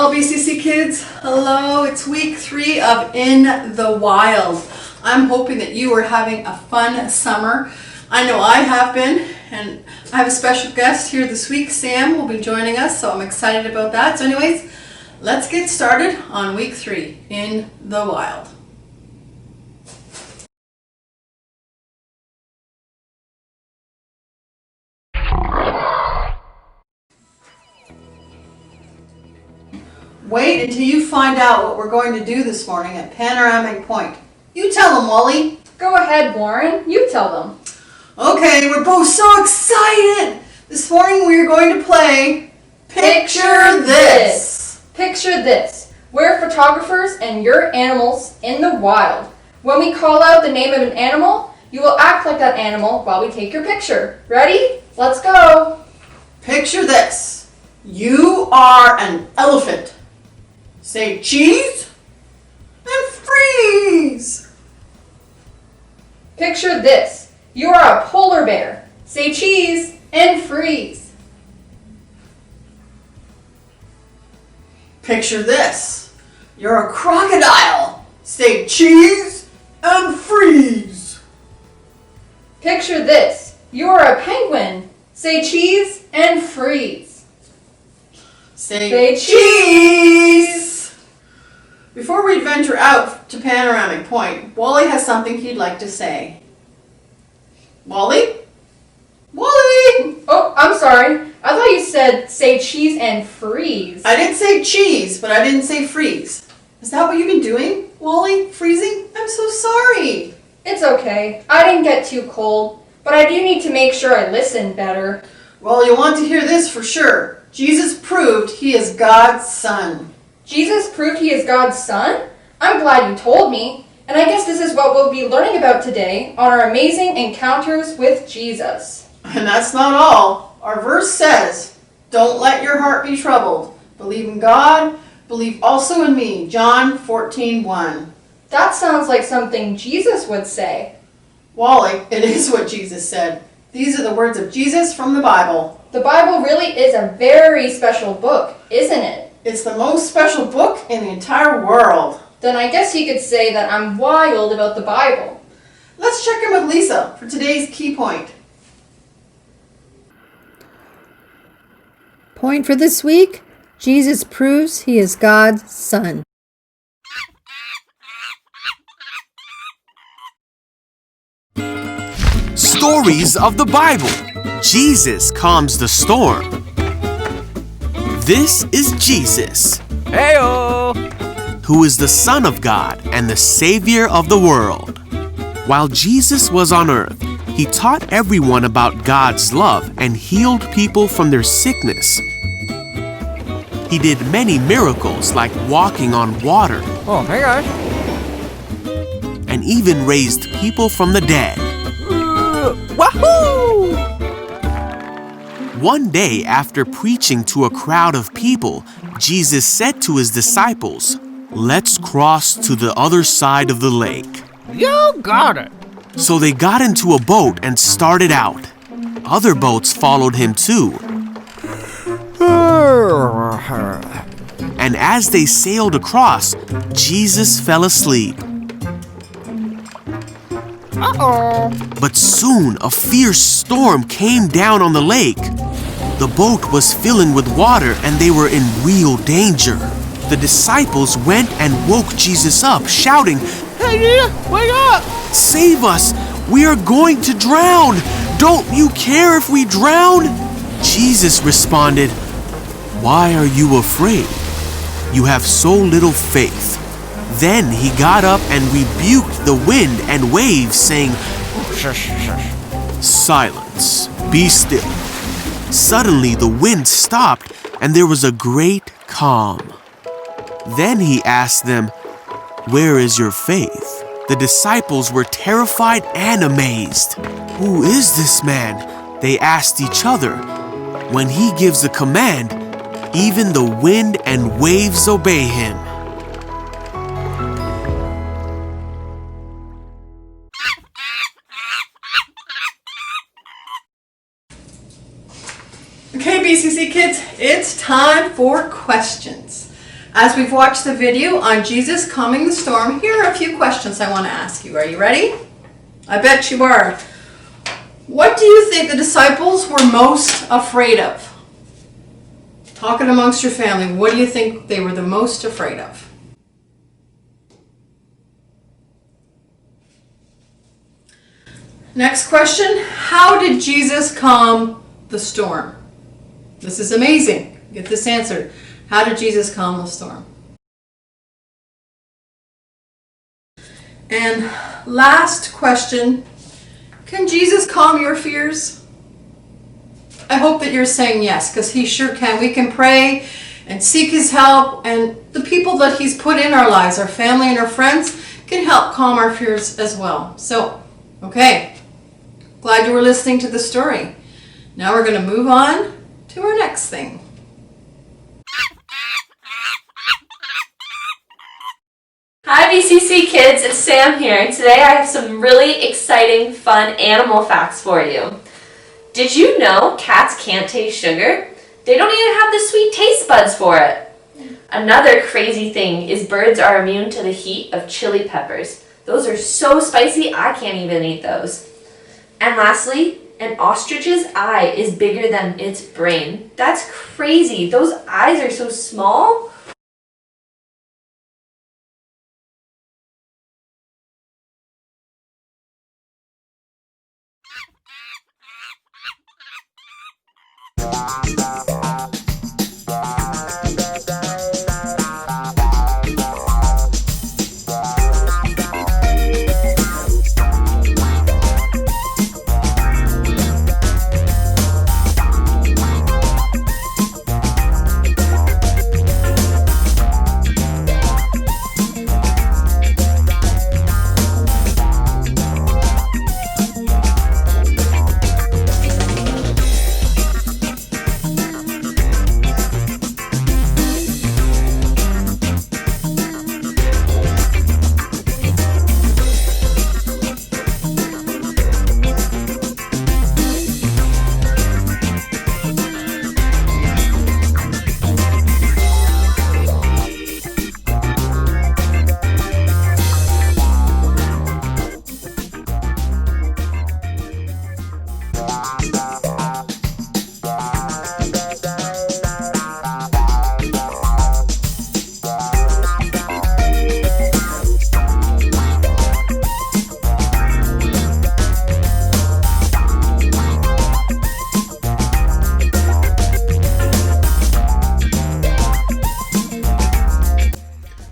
Well, BCC kids, hello. It's week 3 of In the Wild. I'm hoping that you are having a fun summer. I know I have been, and I have a special guest here this week. Sam will be joining us, so I'm excited about that. So anyways, let's get started on week 3, In the Wild. Wait until you find out what we're going to do this morning at Panoramic Point. You tell them, Wally. Go ahead, Warren. You tell them. Okay, we're both so excited. This morning we are going to play Picture This. Picture this. We're photographers and you're animals in the wild. When we call out the name of an animal, you will act like that animal while we take your picture. Ready? Let's go. Picture this. You are an elephant. Say cheese and freeze. Picture this. You are a polar bear. Say cheese and freeze. Picture this. You're a crocodile. Say cheese and freeze. Picture this. You are a penguin. Say cheese and freeze. Say cheese. Before we venture out to Panoramic Point, Wally has something he'd like to say. Wally? Wally! Oh, I'm sorry. I thought you said say cheese and freeze. I didn't say cheese, but I didn't say freeze. Is that what you've been doing, Wally? Freezing? I'm so sorry. It's okay. I didn't get too cold, but I do need to make sure I listen better. Well, you'll want to hear this for sure. Jesus proved he is God's son. Jesus proved he is God's son? I'm glad you told me. And I guess this is what we'll be learning about today on our amazing encounters with Jesus. And that's not all. Our verse says, don't let your heart be troubled. Believe in God, believe also in me. John 14:1. That sounds like something Jesus would say. Wally, it is what Jesus said. These are the words of Jesus from the Bible. The Bible really is a very special book, isn't it? It's the most special book in the entire world. Then I guess you could say that I'm wild about the Bible. Let's check in with Lisa for today's key point. Point for this week, Jesus proves he is God's son. Stories of the Bible. Jesus calms the storm. This is Jesus, Heyo! who is the Son of God and the Savior of the world. While Jesus was on earth, he taught everyone about God's love and healed people from their sickness. He did many miracles like walking on water Oh, hey guys. and even raised people from the dead. Wahoo! One day, after preaching to a crowd of people, Jesus said to his disciples, "Let's cross to the other side of the lake." You got it. So they got into a boat and started out. Other boats followed him too. And as they sailed across, Jesus fell asleep. Uh-oh. But soon a fierce storm came down on the lake. The boat was filling with water and they were in real danger. The disciples went and woke Jesus up, shouting, Hey, Jesus, wake up! "Save us! We are going to drown! Don't you care if we drown?" Jesus responded, "Why are you afraid? You have so little faith." Then he got up and rebuked the wind and waves, saying, Shush, shush. "Silence, be still." Suddenly the wind stopped and there was a great calm. Then he asked them, "Where is your faith?" The disciples were terrified and amazed. "Who is this man?" they asked each other. When he gives a command, even the wind and waves obey him. Okay, BCC kids, it's time for questions. As we've watched the video on Jesus calming the storm, here are a few questions I want to ask you. Are you ready? I bet you are. What do you think the disciples were most afraid of? Talking amongst your family, what do you think they were the most afraid of? Next question, how did Jesus calm the storm? This is amazing. Get this answered. How did Jesus calm the storm? And last question, can Jesus calm your fears? I hope that you're saying yes, because he sure can. We can pray and seek his help, and the people that he's put in our lives, our family and our friends, can help calm our fears as well. So, okay, glad you were listening to the story. Now we're going to move on to our next thing. Hi BCC kids, it's Sam here, and today I have some really exciting, fun animal facts for you. Did you know cats can't taste sugar? They don't even have the sweet taste buds for it. Another crazy thing is birds are immune to the heat of chili peppers. Those are so spicy I can't even eat those. And lastly, an ostrich's eye is bigger than its brain. That's crazy. Those eyes are so small.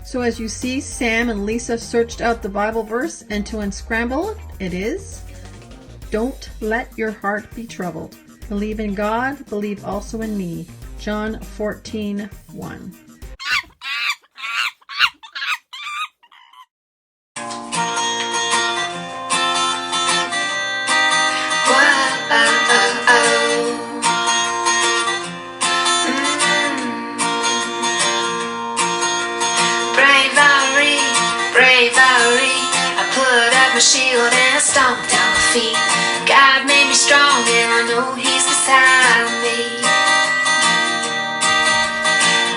So as you see, Sam and Lisa searched out the Bible verse, and to unscramble it, it is, don't let your heart be troubled. Believe in God, believe also in me. John 14:1. My shield and I stomp down my feet. God made me strong and I know he's beside me.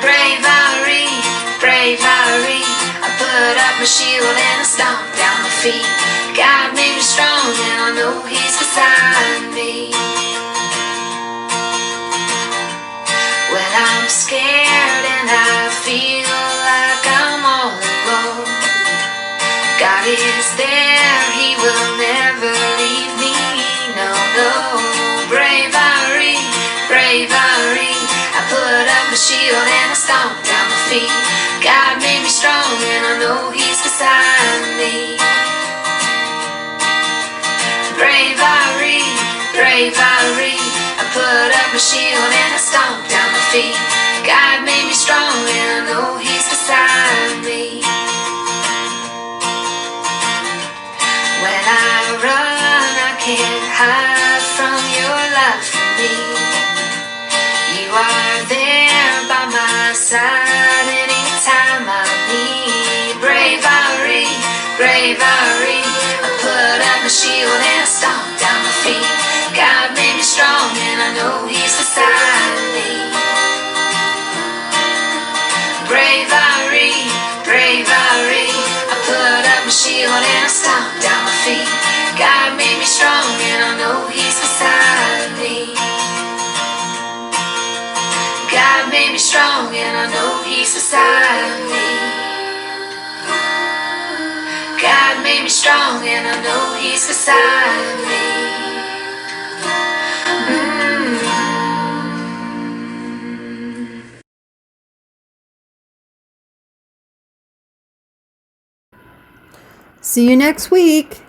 Bravery, bravery, I put up my shield and I stomp down my feet. God made me strong and I know he's beside me. When I'm scared and I feel like I'm all alone, God is there, he will never leave me, no, no. Bravery, bravery, I put up my shield and I stomp down my feet. God made me strong and I know he's beside me. Bravery, bravery, I put up my shield and I stomp down my feet. God made me strong and I know he's beside me. When I run, I can't hide from your love for me. You are there by my side anytime I need. Bravery, bravery, I put up my shield and I stomp down my feet. God made me strong and I know he's beside me. Bravery, made me strong and I know He's beside me. God made me strong and I know He's beside me. God made me strong and I know He's beside me. See you next week.